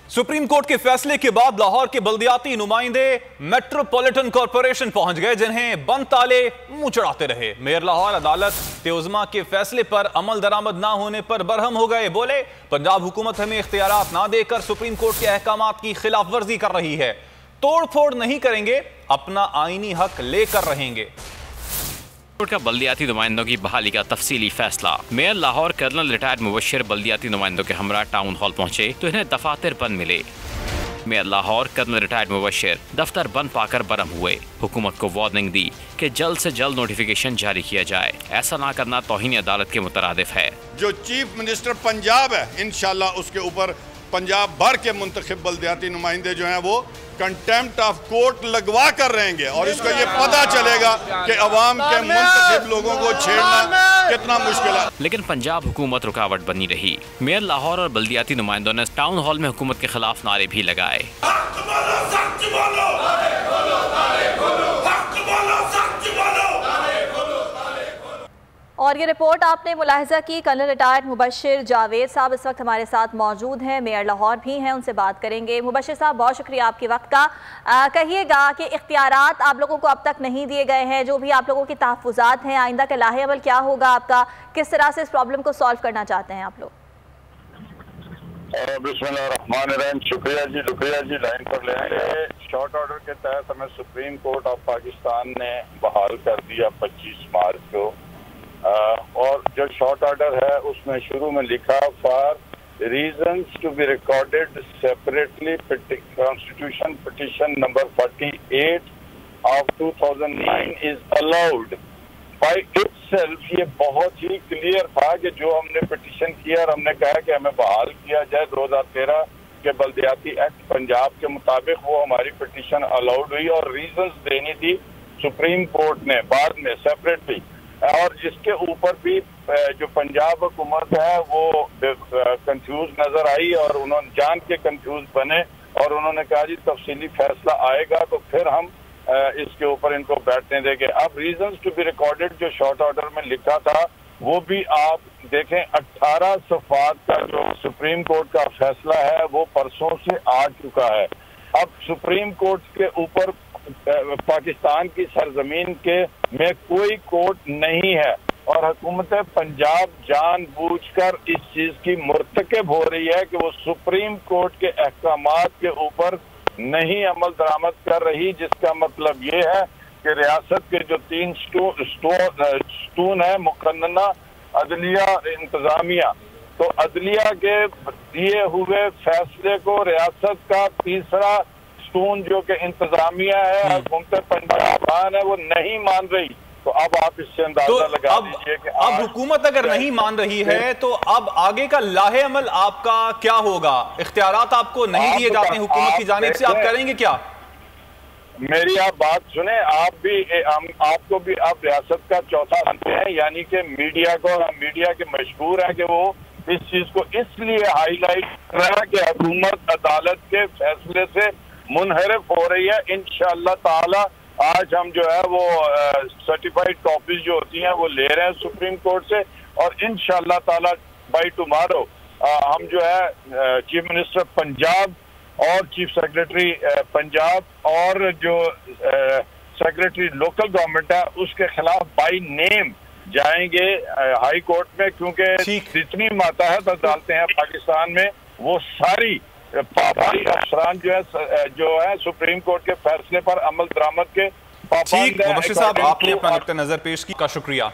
Supreme court के फैसले के बाद लाहौर के बल्दियाती नुमाइंदे मेट्रोपॉलिटन कॉरपोरेशन पहुंच गए, जिन्हें बंद ताले मुंह चढ़ाते रहे। मेयर लाहौर अदालत तेउज़मा के फैसले पर अमल दरामद ना होने पर बरहम हो गए। बोले, पंजाब हुकूमत हमें इख्तियारात ना देकर सुप्रीम कोर्ट के अहकामात की खिलाफ वर्जी कर रही है। तोड़ फोड़ नहीं करेंगे, अपना आईनी हक लेकर रहेंगे। कोर्ट का बल्दियाती नुमाइंदों की बहाली का तफसीली फैसला। Mayor Lahore colonel retired Mubashar बल्दियाती नुमाइंदों के हमरा टाउन हॉल पहुंचे तो इन्हें दफातर बंद मिले। Mayor Lahore colonel retired Mubashar दफ्तर बंद पाकर बरम हुए। हुकूमत को वार्निंग दी कि जल्द से जल्द नोटिफिकेशन जारी किया जाए। ऐसा ना करना तौहीन अदालत के मुतरादिफ है। जो चीफ मिनिस्टर पंजाब है, इंशाल्लाह उसके ऊपर पंजाब भर के मुंतखब बल्दियाती नुमाइंदे जो हैं वो कंटेम्प्ट ऑफ कोर्ट लगवा कर रहेंगे और इसको ये पता चलेगा कि अवाम के मुंतखब लोगों को छेड़ना कितना मुश्किल है। लेकिन पंजाब हुकूमत रुकावट बनी रही। मेयर लाहौर और बल्दियाती नुमाइंदों ने टाउन हॉल में हुकूमत के खिलाफ नारे भी लगाए। और ये रिपोर्ट आपने मुलाहिजा की। कर्नल रिटायर्ड मुबशर जावेद साहब इस वक्त हमारे साथ मौजूद हैं, मेयर लाहौर भी हैं, उनसे बात करेंगे। मुबशर साहब, बहुत शुक्रिया आपके वक्त का। कहिएगा कि इख्तियारात आप लोगों को अब तक नहीं दिए गए हैं, जो भी आप लोगों के तहफ़्फ़ुज़ात हैं, आइंदा का लाहे अमल क्या होगा आपका, किस तरह से इस प्रॉब्लम को सॉल्व करना चाहते हैं आप लोग? बिस्मिल्लाहिर्रहमानिर्रहीम। शुक्रिया जी लाइन पर ले आए। शॉर्ट ऑर्डर के तहत हमें सुप्रीम कोर्ट ऑफ पाकिस्तान ने बहाल कर दिया 25 मार्च को। और जो शॉर्ट ऑर्डर है उसमें शुरू में लिखा, for reasons to be recorded separately constitution petition number 48 of 2009 is allowed by itself. ये बहुत ही क्लियर था कि जो हमने पिटिशन किया और हमने कहा कि हमें बहाल किया जाए 2013 के बल्दियाती एक्ट पंजाब के मुताबिक, वो हमारी पिटिशन अलाउड हुई और रीजंस देनी थी सुप्रीम कोर्ट ने बाद में सेपरेटली। और जिसके ऊपर भी जो पंजाब हुकूमत है वो कंफ्यूज नजर आई और उन्होंने जान के कंफ्यूज बने और उन्होंने कहा जी तफसीली फैसला आएगा तो फिर हम इसके ऊपर इनको बैठने देंगे। अब रीजंस टू बी रिकॉर्डेड जो शॉर्ट ऑर्डर में लिखा था वो भी आप देखें, 18 सफ़ात का जो सुप्रीम कोर्ट का फैसला है वो परसों से आ चुका है। अब सुप्रीम कोर्ट के ऊपर पाकिस्तान की सरजमीन के में कोई कोर्ट नहीं है और हुकूमत पंजाब जानबूझकर इस चीज की मुर्तकब हो रही है कि वो सुप्रीम कोर्ट के अहकामात के ऊपर नहीं अमल दरामद कर रही, जिसका मतलब ये है कि रियासत के जो 3 स्टून है, मुकन्नना, अदलिया, इंतजामिया, तो अदलिया के दिए हुए फैसले को रियासत का तीसरा स्टून जो कि इंतजामिया है, हुकूमत पंजाब है, वो नहीं मान रही। तो अब आप इससे अंदाजा लगा लीजिए कि अब हुकूमत अगर नहीं मान रही है तो अब आगे का लाहे अमल आपका क्या होगा? इख्तियारात आपको नहीं दिए जाते हैं हुकूमत की जानिब से, आप करेंगे क्या? मेरी आप बात सुने, आप भी आपको भी आप रियासत का चौथा बनते हैं, यानी कि मीडिया को, हम मीडिया के मशहूर है कि वो इस चीज को इसलिए हाईलाइट कर रहा है कि हुकूमत अदालत के फैसले से मुनहरफ हो रही है। इंशाअल्लाह ताला आज हम जो है वो सर्टिफाइड कॉपीज जो होती हैं वो ले रहे हैं सुप्रीम कोर्ट से और इंशाअल्लाह ताला बाय टुमारो हम जो है चीफ मिनिस्टर पंजाब और चीफ सेक्रेटरी पंजाब और जो सेक्रेटरी लोकल गवर्नमेंट है उसके खिलाफ बाय नेम जाएंगे हाई कोर्ट में, क्योंकि जितनी माताहत अदालतें हैं पाकिस्तान में वो सारी पाबंदी अफसरान जो है सुप्रीम कोर्ट के फैसले पर अमल दरामद के पाबंद। मुबशर साहब, आपने अपना नुक्ता नजर पेश की, का शुक्रिया।